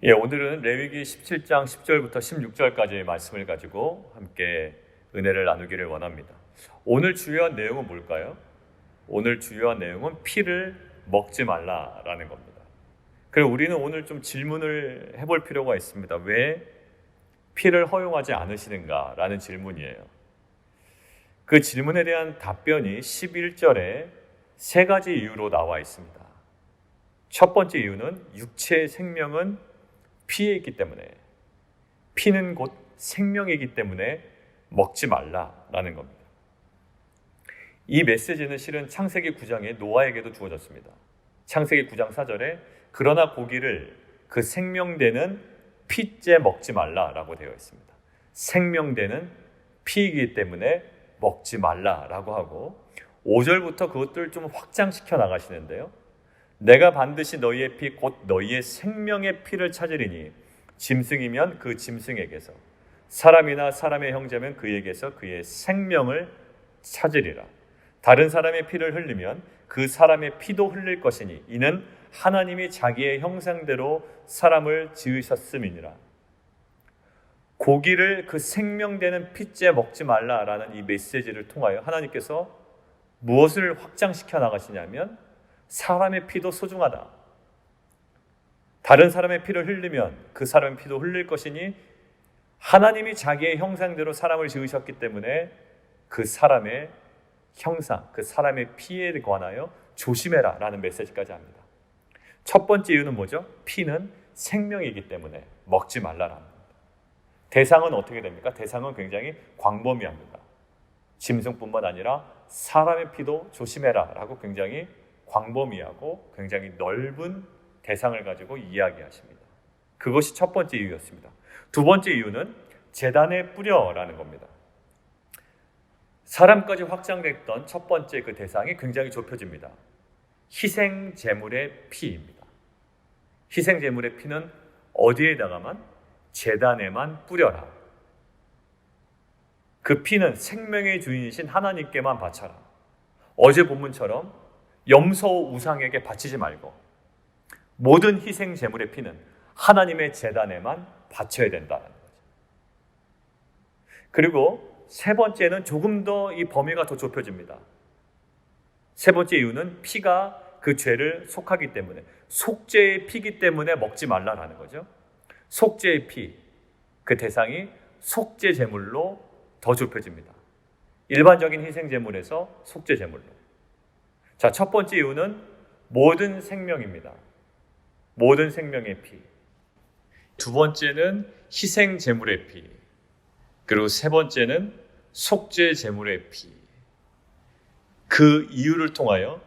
오늘은 레위기 17장 10절부터 16절까지의 말씀을 가지고 함께 은혜를 나누기를 원합니다. 오늘 주요한 내용은 뭘까요? 오늘 주요한 내용은 피를 먹지 말라라는 겁니다. 그리고 우리는 오늘 좀 질문을 해볼 필요가 있습니다. 왜 피를 허용하지 않으시는가라는 질문이에요. 그 질문에 대한 답변이 11절에 세 가지 이유로 나와 있습니다. 첫 번째 이유는 육체의 생명은 피에 있기 때문에, 피는 곧 생명이기 때문에 먹지 말라라는 겁니다. 이 메시지는 실은 창세기 9장에 노아에게도 주어졌습니다. 창세기 9장 4절에 그러나 고기를 그 생명되는 피째 먹지 말라라고 되어 있습니다. 생명되는 피이기 때문에 먹지 말라라고 하고 5절부터 그것들을 좀 확장시켜 나가시는데요. 내가 반드시 너희의 피 곧 너희의 생명의 피를 찾으리니 짐승이면 그 짐승에게서 사람이나 사람의 형제면 그에게서 그의 생명을 찾으리라. 다른 사람의 피를 흘리면 그 사람의 피도 흘릴 것이니 이는 하나님이 자기의 형상대로 사람을 지으셨음이니라. 고기를 그 생명되는 피째 먹지 말라라는 이 메시지를 통하여 하나님께서 무엇을 확장시켜 나가시냐면 사람의 피도 소중하다. 다른 사람의 피를 흘리면 그 사람의 피도 흘릴 것이니 하나님이 자기의 형상대로 사람을 지으셨기 때문에 그 사람의 형상, 그 사람의 피에 관하여 조심해라 라는 메시지까지 합니다. 첫 번째 이유는 뭐죠? 피는 생명이기 때문에 먹지 말라라는 겁니다. 대상은 어떻게 됩니까? 대상은 굉장히 광범위합니다. 짐승뿐만 아니라 사람의 피도 조심해라 라고 굉장히 광범위하고 굉장히 넓은 대상을 가지고 이야기하십니다. 그것이 첫 번째 이유였습니다. 두 번째 이유는 제단에 뿌려라는 겁니다. 사람까지 확장됐던 첫 번째 그 대상이 굉장히 좁혀집니다. 희생 제물의 피입니다. 희생 제물의 피는 어디에다가만? 제단에만 뿌려라. 그 피는 생명의 주인이신 하나님께만 바쳐라. 어제 본문처럼 염소 우상에게 바치지 말고 모든 희생 제물의 피는 하나님의 제단에만 바쳐야 된다는 거죠. 그리고 세 번째는 조금 더 이 범위가 더 좁혀집니다. 세 번째 이유는 피가 그 죄를 속하기 때문에, 속죄의 피기 때문에 먹지 말라라는 거죠. 속죄의 피, 그 대상이 속죄 제물로 더 좁혀집니다. 일반적인 희생 제물에서 속죄 제물로. 자, 첫 번째 이유는 모든 생명입니다. 모든 생명의 피. 두 번째는 희생 제물의 피. 그리고 세 번째는 속죄 제물의 피. 그 이유를 통하여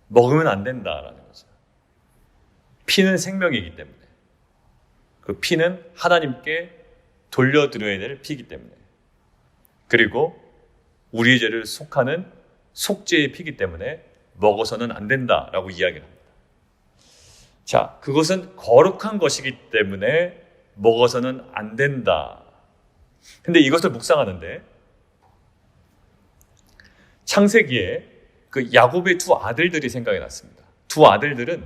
먹으면 안 된다라는 거죠. 피는 생명이기 때문에. 그 피는 하나님께 돌려드려야 될 피이기 때문에. 그리고 우리의 죄를 속하는 속죄의 피이기 때문에 먹어서는 안 된다라고 이야기를 합니다. 자, 그것은 거룩한 것이기 때문에 먹어서는 안 된다. 근데 이것을 묵상하는데 창세기에 그 야곱의 두 아들들이 생각이 났습니다. 두 아들들은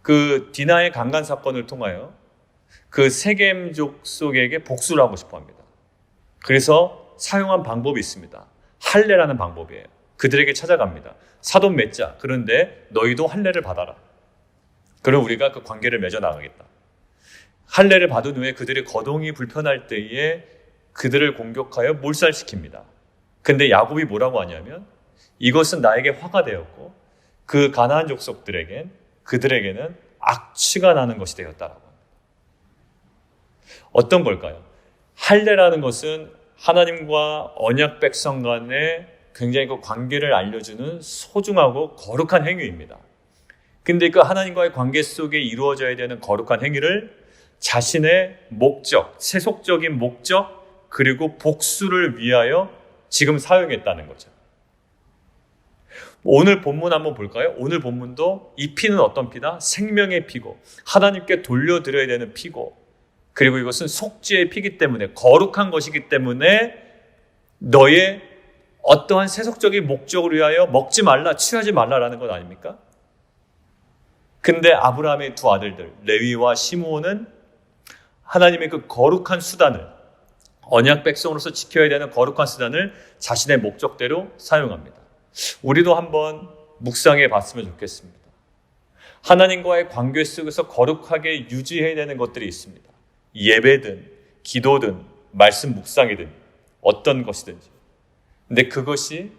그 디나의 강간 사건을 통하여 그 세겜족 속에게 복수를 하고 싶어 합니다. 그래서 사용한 방법이 있습니다. 할례라는 방법이에요. 그들에게 찾아갑니다. 사돈 맺자. 그런데 너희도 할례를 받아라. 그럼 우리가 그 관계를 맺어 나가겠다. 할례를 받은 후에 그들의 거동이 불편할 때에 그들을 공격하여 몰살시킵니다. 근데 야곱이 뭐라고 하냐면 이것은 나에게 화가 되었고 그 가나안 그들에게는 악취가 나는 것이 되었다라고 합니다. 어떤 걸까요? 할례라는 것은 하나님과 언약 백성 간의 굉장히 그 관계를 알려주는 소중하고 거룩한 행위입니다. 근데 그 하나님과의 관계 속에 이루어져야 되는 거룩한 행위를 자신의 목적, 세속적인 목적, 그리고 복수를 위하여 지금 사용했다는 거죠. 오늘 본문 한번 볼까요? 오늘 본문도 이 피는 어떤 피다? 생명의 피고 하나님께 돌려드려야 되는 피고 그리고 이것은 속죄의 피기 때문에 거룩한 것이기 때문에 너의 어떠한 세속적인 목적을 위하여 먹지 말라, 취하지 말라라는 것 아닙니까? 근데 아브라함의 두 아들들 레위와 시므온은 하나님의 그 거룩한 수단을, 언약 백성으로서 지켜야 되는 거룩한 수단을 자신의 목적대로 사용합니다. 우리도 한번 묵상해 봤으면 좋겠습니다. 하나님과의 관계 속에서 거룩하게 유지해야 되는 것들이 있습니다. 예배든 기도든 말씀 묵상이든 어떤 것이든지. 근데 그것이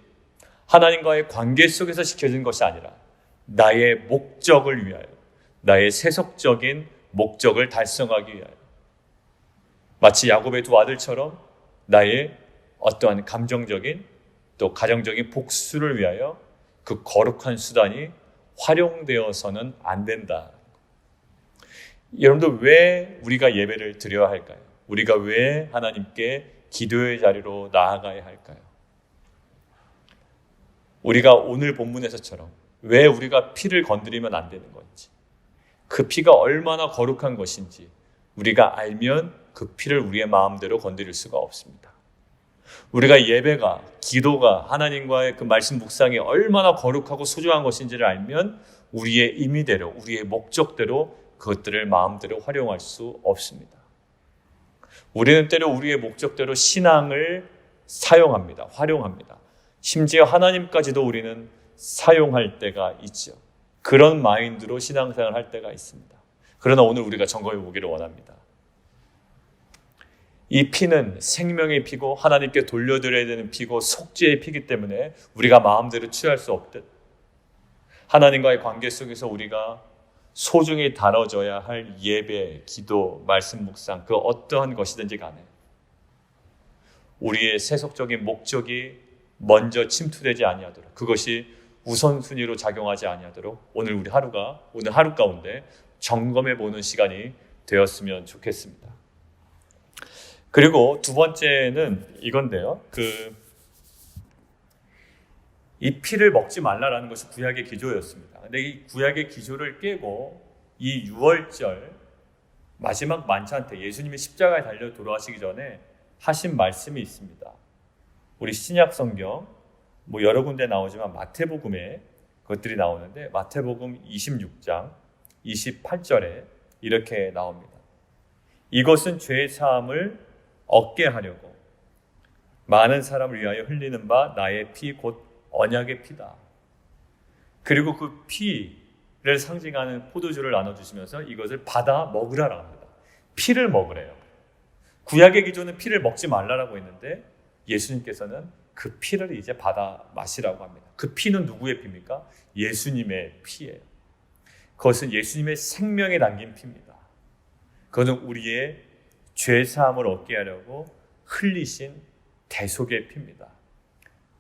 하나님과의 관계 속에서 지켜진 것이 아니라 나의 목적을 위하여, 나의 세속적인 목적을 달성하기 위하여, 마치 야곱의 두 아들처럼 나의 어떠한 감정적인 또 가정적인 복수를 위하여 그 거룩한 수단이 활용되어서는 안 된다. 여러분들, 왜 우리가 예배를 드려야 할까요? 우리가 왜 하나님께 기도의 자리로 나아가야 할까요? 우리가 오늘 본문에서처럼 왜 우리가 피를 건드리면 안 되는 건지, 그 피가 얼마나 거룩한 것인지 우리가 알면 그 피를 우리의 마음대로 건드릴 수가 없습니다. 우리가 예배가, 기도가, 하나님과의 그 말씀 묵상이 얼마나 거룩하고 소중한 것인지를 알면 우리의 임의대로, 우리의 목적대로 그것들을 마음대로 활용할 수 없습니다. 우리는 때로 우리의 목적대로 신앙을 사용합니다. 활용합니다. 심지어 하나님까지도 우리는 사용할 때가 있죠. 그런 마인드로 신앙생활을 할 때가 있습니다. 그러나 오늘 우리가 점검해 보기를 원합니다. 이 피는 생명의 피고 하나님께 돌려드려야 되는 피고 속죄의 피이기 때문에 우리가 마음대로 취할 수 없듯, 하나님과의 관계 속에서 우리가 소중히 다뤄져야 할 예배, 기도, 말씀 묵상, 그 어떠한 것이든지 간에 우리의 세속적인 목적이 먼저 침투되지 아니하도록, 그것이 우선순위로 작용하지 아니하도록 오늘 하루 가운데 점검해 보는 시간이 되었으면 좋겠습니다. 그리고 두 번째는 이건데요. 이 피를 먹지 말라라는 것이 구약의 기조였습니다. 근데 이 구약의 기조를 깨고 이 유월절 마지막 만찬 때 예수님이 십자가에 달려 돌아가시기 전에 하신 말씀이 있습니다. 우리 신약 성경 여러 군데 나오지만 마태복음에 그것들이 나오는데, 마태복음 26장 28절에 이렇게 나옵니다. 이것은 죄 사함을 얻게 하려고 많은 사람을 위하여 흘리는 바 나의 피 곧 언약의 피다. 그리고 그 피를 상징하는 포도주를 나눠주시면서 이것을 받아 먹으라라고 합니다. 피를 먹으래요. 구약의 기조는 피를 먹지 말라라고 했는데 예수님께서는 그 피를 이제 받아 마시라고 합니다. 그 피는 누구의 피입니까? 예수님의 피예요. 그것은 예수님의 생명에 담긴 피입니다. 그것은 우리의 죄 사함을 얻게 하려고 흘리신 대속의 피입니다.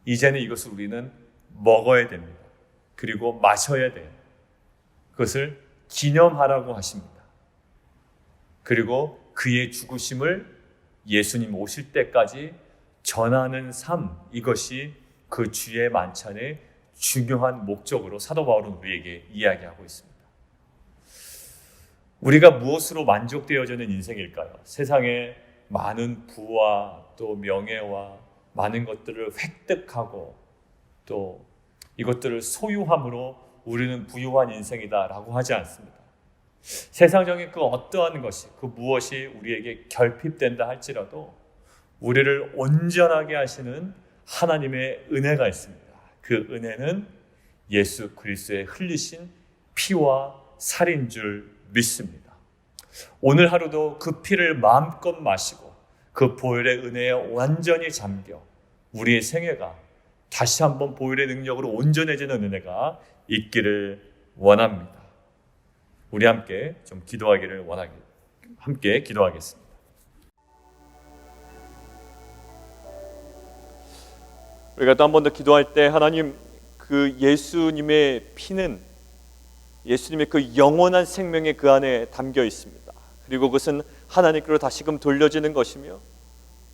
이제는 이것을 우리는 먹어야 됩니다. 그리고 마셔야 돼요. 그것을 기념하라고 하십니다. 그리고 그의 죽으심을 예수님 오실 때까지 전하는 삶, 이것이 그 주의 만찬의 중요한 목적으로 사도 바울은 우리에게 이야기하고 있습니다. 우리가 무엇으로 만족되어지는 인생일까요? 세상에 많은 부와 또 명예와 많은 것들을 획득하고 또 이것들을 소유함으로 우리는 부유한 인생이다라고 하지 않습니다. 세상적인 그 어떠한 것이, 그 무엇이 우리에게 결핍된다 할지라도 우리를 온전하게 하시는 하나님의 은혜가 있습니다. 그 은혜는 예수 그리스도의 흘리신 피와 살인 줄 믿습니다. 오늘 하루도 그 피를 마음껏 마시고 그 보혈의 은혜에 완전히 잠겨 우리의 생애가 다시 한번 보혈의 능력으로 온전해지는 은혜가 있기를 원합니다. 우리 함께 좀 기도하기를 함께 기도하겠습니다. 우리가 또 한 번 더 기도할 때, 하나님, 그 예수님의 피는 예수님의 그 영원한 생명이 그 안에 담겨 있습니다. 그리고 그것은 하나님께로 다시금 돌려지는 것이며,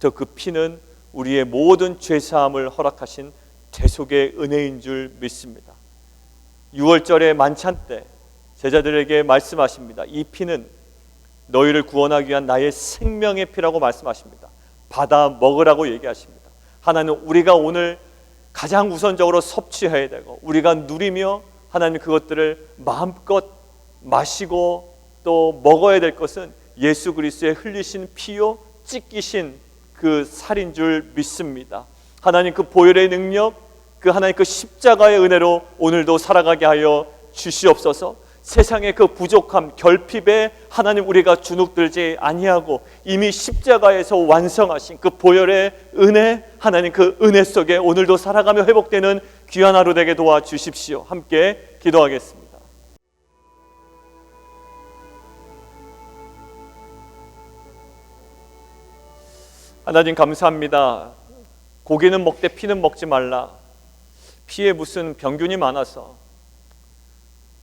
또 그 피는 우리의 모든 죄사함을 허락하신 대속의 은혜인 줄 믿습니다. 6월절의 만찬 때 제자들에게 말씀하십니다. 이 피는 너희를 구원하기 위한 나의 생명의 피라고 말씀하십니다. 받아 먹으라고 얘기하십니다. 하나님, 우리가 오늘 가장 우선적으로 섭취해야 되고 우리가 누리며 하나님 그것들을 마음껏 마시고 또 먹어야 될 것은 예수 그리스도의 흘리신 피요 찢기신 그 살인 줄 믿습니다. 하나님 그 보혈의 능력, 그 하나님 그 십자가의 은혜로 오늘도 살아가게 하여 주시옵소서. 세상의 그 부족함, 결핍에 하나님 우리가 주눅들지 아니하고 이미 십자가에서 완성하신 그 보혈의 은혜, 하나님 그 은혜 속에 오늘도 살아가며 회복되는 귀한 하루 되게 도와주십시오. 함께 기도하겠습니다. 하나님 감사합니다. 고기는 먹되 피는 먹지 말라. 피에 무슨 병균이 많아서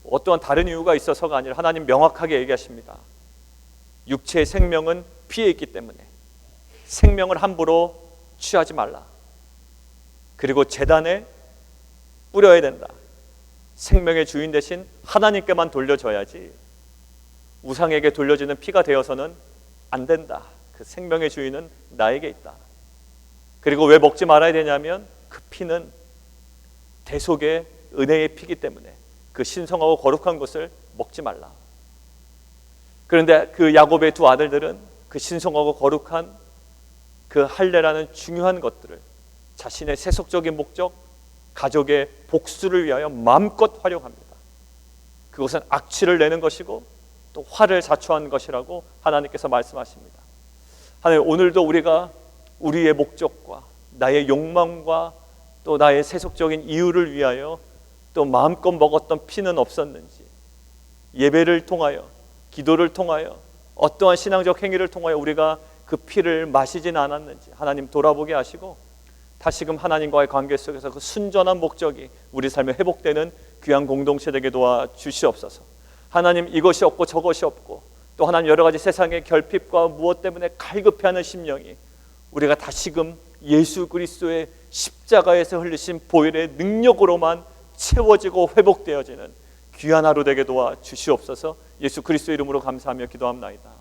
어떠한 다른 이유가 있어서가 아니라 하나님 명확하게 얘기하십니다. 육체의 생명은 피에 있기 때문에 생명을 함부로 취하지 말라. 그리고 제단에 뿌려야 된다. 생명의 주인 대신 하나님께만 돌려줘야지 우상에게 돌려주는 피가 되어서는 안 된다. 그 생명의 주인은 나에게 있다. 그리고 왜 먹지 말아야 되냐면 그 피는 대속의 은혜의 피기 때문에 그 신성하고 거룩한 것을 먹지 말라. 그런데 그 야곱의 두 아들들은 그 신성하고 거룩한 그 할례라는 중요한 것들을 자신의 세속적인 목적, 가족의 복수를 위하여 마음껏 활용합니다. 그것은 악취를 내는 것이고 또 화를 자초한 것이라고 하나님께서 말씀하십니다. 하나님, 오늘도 우리가 우리의 목적과 나의 욕망과 또 나의 세속적인 이유를 위하여 또 마음껏 먹었던 피는 없었는지, 예배를 통하여, 기도를 통하여, 어떠한 신앙적 행위를 통하여 우리가 그 피를 마시진 않았는지 하나님 돌아보게 하시고 다시금 하나님과의 관계 속에서 그 순전한 목적이 우리 삶에 회복되는 귀한 공동체 되게 도와주시옵소서. 하나님, 이것이 없고 저것이 없고 또 하나님 여러 가지 세상의 결핍과 무엇 때문에 갈급해하는 심령이 우리가 다시금 예수 그리스도의 십자가에서 흘리신 보혈의 능력으로만 채워지고 회복되어지는 귀한 하루 되게 도와주시옵소서. 예수 그리스도 이름으로 감사하며 기도합나이다.